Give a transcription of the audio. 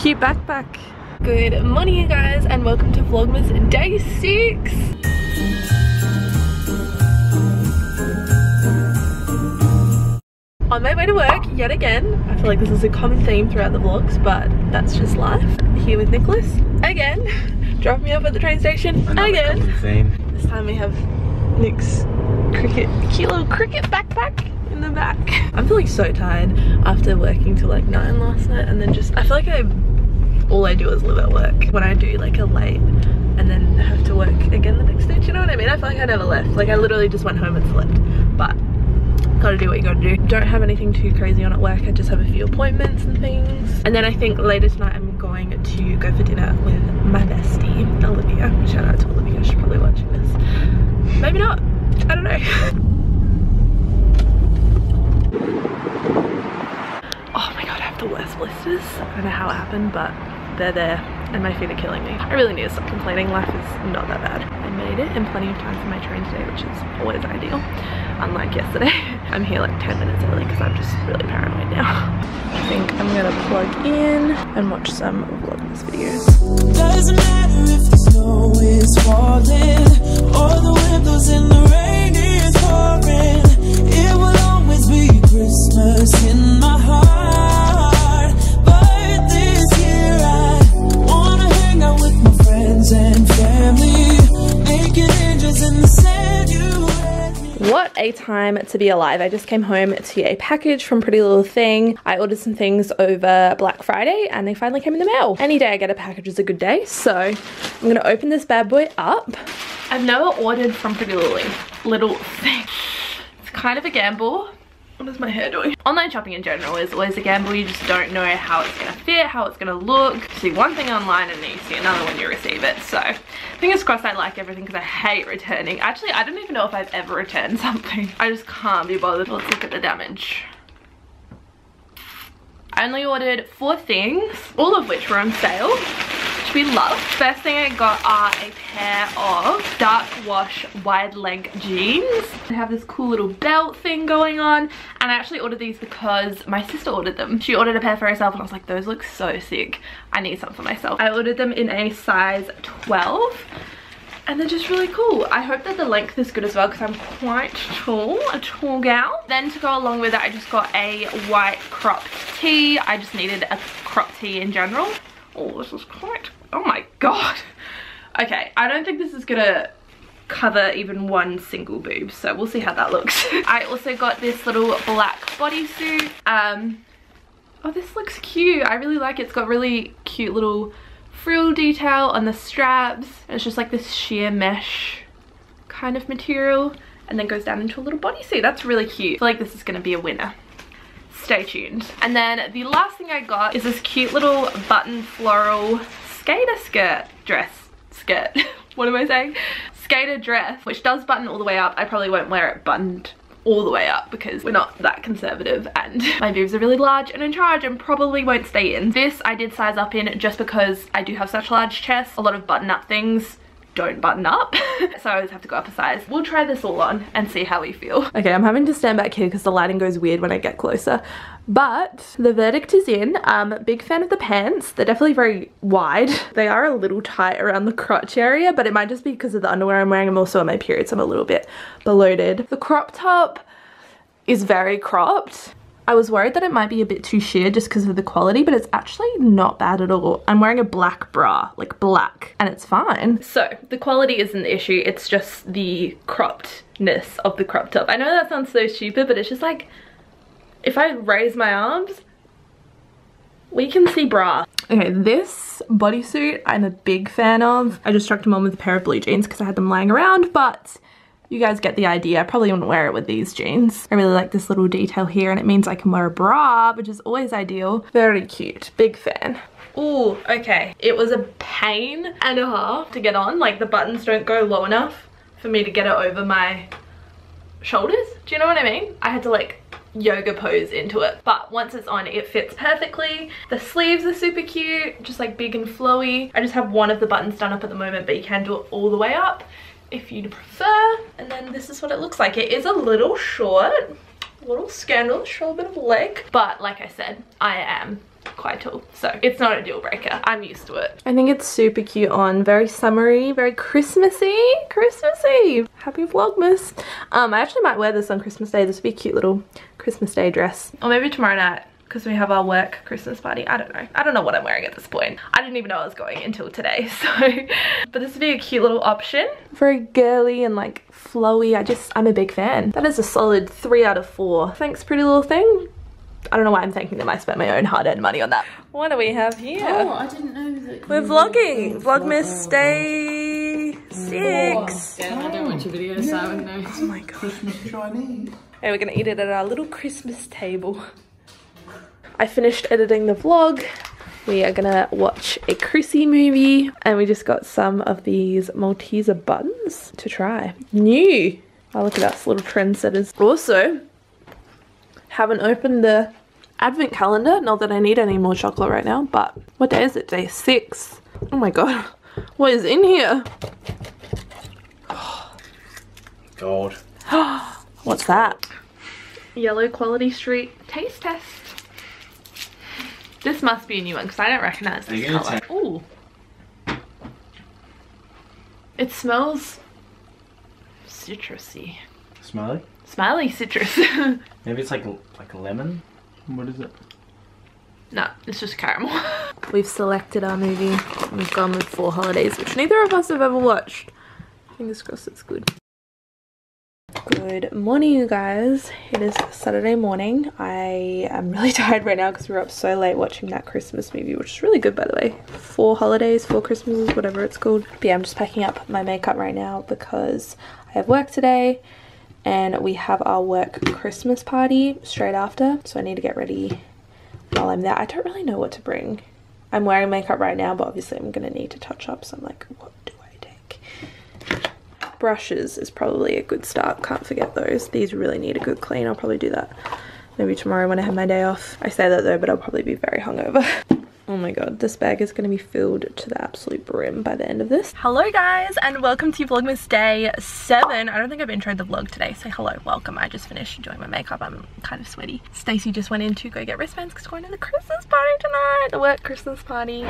Cute backpack. Good morning you guys and welcome to Vlogmas day 6. On my way to work yet again. I feel like this is a common theme throughout the vlogs, but that's just life. Here with Nicholas again. Drop me off at the train station again. This time we have Nick's cute little cricket backpack in the back. I'm feeling so tired after working till like 9 last night, and then I feel like all I do is live at work. When I do like a late and then have to work again the next day, do you know what I mean? I feel like I never left. Like I literally just went home and slept. But gotta do what you gotta do. Don't have anything too crazy on at work. I just have a few appointments and things. And then I think later tonight I'm going to go for dinner with my bestie, Olivia. Shout out to Olivia, she's probably watching this. Maybe not, I don't know. Oh my god, I have the worst blisters. I don't know how it happened, but they're there and my feet are killing me. I really need to stop complaining. Life is not that bad. I made it in plenty of time for my train today, which is always ideal. Unlike yesterday. I'm here like 10 minutes early because I'm just really paranoid now. I think I'm gonna plug in and watch some Vlogmas videos. Doesn't matter if the snow is falling or the wind blows and the rain is pouring. It will always be Christmas in my heart. But this year I wanna hang out with my friends and family, making angels in the sand. What a time to be alive. I just came home to a package from Pretty Little Thing. I ordered some things over Black Friday and they finally came in the mail. Any day I get a package is a good day, so I'm gonna open this bad boy up. I've never ordered from Pretty Little Thing. It's kind of a gamble. What is my hair doing? Online shopping in general is always a gamble. You just don't know how it's gonna fit, how it's gonna look. You see one thing online and then you see another when you receive it. So fingers crossed I like everything because I hate returning. Actually, I don't even know if I've ever returned something. I just can't be bothered. Let's look at the damage. I only ordered 4 things, all of which were on sale, which we love. First thing I got are a pair of dark wash wide leg jeans. They have this cool little belt thing going on, and I actually ordered these because my sister ordered them. She ordered a pair for herself and I was like, those look so sick. I need some for myself. I ordered them in a size 12. And they're just really cool. I hope that the length is good as well because I'm quite tall, a tall gal. Then to go along with it, I just got a white cropped tee. I just needed a cropped tee in general. Oh, this is quite, oh my god. Okay, I don't think this is gonna cover even one single boob, so we'll see how that looks. I also got this little black bodysuit. Oh, this looks cute. I really like it. It's got really cute little frill detail on the straps. It's just like this sheer mesh kind of material and then goes down into a little bodysuit. That's really cute. I feel like this is gonna be a winner. Stay tuned. And then the last thing I got is this cute little button floral skater skirt. What am I saying? Skater dress, which does button all the way up. I probably won't wear it buttoned all the way up because we're not that conservative and my boobs are really large and in charge and probably won't stay in. This I did size up in just because I do have such a large chest. A lot of button up things don't button up so I always have to go up a size. We'll try this all on and see how we feel. Okay, I'm having to stand back here because the lighting goes weird when I get closer, but the verdict is in. Big fan of the pants. They're definitely very wide. They are a little tight around the crotch area, but it might just be because of the underwear I'm wearing. I'm also on my period, so I'm a little bit bloated. The crop top is very cropped. I was worried that it might be a bit too sheer just because of the quality, but it's actually not bad at all. I'm wearing a black bra, like black, and it's fine. So the quality isn't the issue, it's just the croppedness of the crop top. I know that sounds so stupid, but it's just like, if I raise my arms, we can see bra. Okay, this bodysuit I'm a big fan of. I just struck them on with a pair of blue jeans because I had them lying around, but you guys get the idea. I probably wouldn't wear it with these jeans. I really like this little detail here and it means I can wear a bra, which is always ideal. Very cute, big fan. Ooh, okay. It was a pain and a half to get on. Like the buttons don't go low enough for me to get it over my shoulders. Do you know what I mean? I had to like yoga pose into it, but once it's on it fits perfectly. The sleeves are super cute, just like big and flowy. I just have one of the buttons done up at the moment, but you can do it all the way up if you'd prefer. And then this is what it looks like. It is a little short, a little scandalous, show a bit of leg, but like I said, I am quite tall, so it's not a deal breaker. I'm used to it. I think it's super cute on, very summery, very Christmassy. Happy Vlogmas. I actually might wear this on Christmas Day. This would be a cute little Christmas Day dress. Or maybe tomorrow night, because we have our work Christmas party. I don't know what I'm wearing at this point. I didn't even know I was going until today, so. But this would be a cute little option. Very girly and like flowy. I'm a big fan. That is a solid 3 out of 4. Thanks, pretty little thing. I don't know why I'm thanking them. I spent my own hard-earned money on that. What do we have here? Oh, I didn't know that. We're vlogging. Vlogmas Day 6. Yeah, I don't watch your videos, so I wouldn't know. Oh my god. Christmas Chinese. Okay, we're gonna eat it at our little Christmas table. I finished editing the vlog. We are gonna watch a Chrissy movie, and we just got some of these Malteser buns to try. New. Oh, look at us, little trendsetters. Also, haven't opened the advent calendar. Not that I need any more chocolate right now, but what day is it? Day 6. Oh my god. What is in here? God. What's that? Yellow Quality Street taste test. This must be a new one because I don't recognize this color. Ooh. It smells citrusy. Smiley? Smiley citrus. Maybe it's like lemon? What is it? No, it's just caramel. We've selected our movie. We've gone with 4 Holidays, which neither of us have ever watched. Fingers crossed it's good. Good morning, you guys. It is Saturday morning. I am really tired right now because we were up so late watching that Christmas movie, which is really good, by the way. 4 Holidays, 4 Christmases, whatever it's called. But yeah, I'm just packing up my makeup right now because I have work today and we have our work Christmas party straight after. So I need to get ready while I'm there. I don't really know what to bring. I'm wearing makeup right now, but obviously I'm going to need to touch up. So I'm like, what do I take? Brushes is probably a good start. Can't forget those. These really need a good clean. I'll probably do that maybe tomorrow when I have my day off. I say that though, but I'll probably be very hungover. Oh my god, this bag is going to be filled to the absolute brim by the end of this. Hello guys, and welcome to Vlogmas Day 7. I don't think I've introed the vlog today, so hello, welcome. I just finished doing my makeup. I'm kind of sweaty. Stacey just went in to go get wristbands because we're going to the Christmas party tonight. The work Christmas party.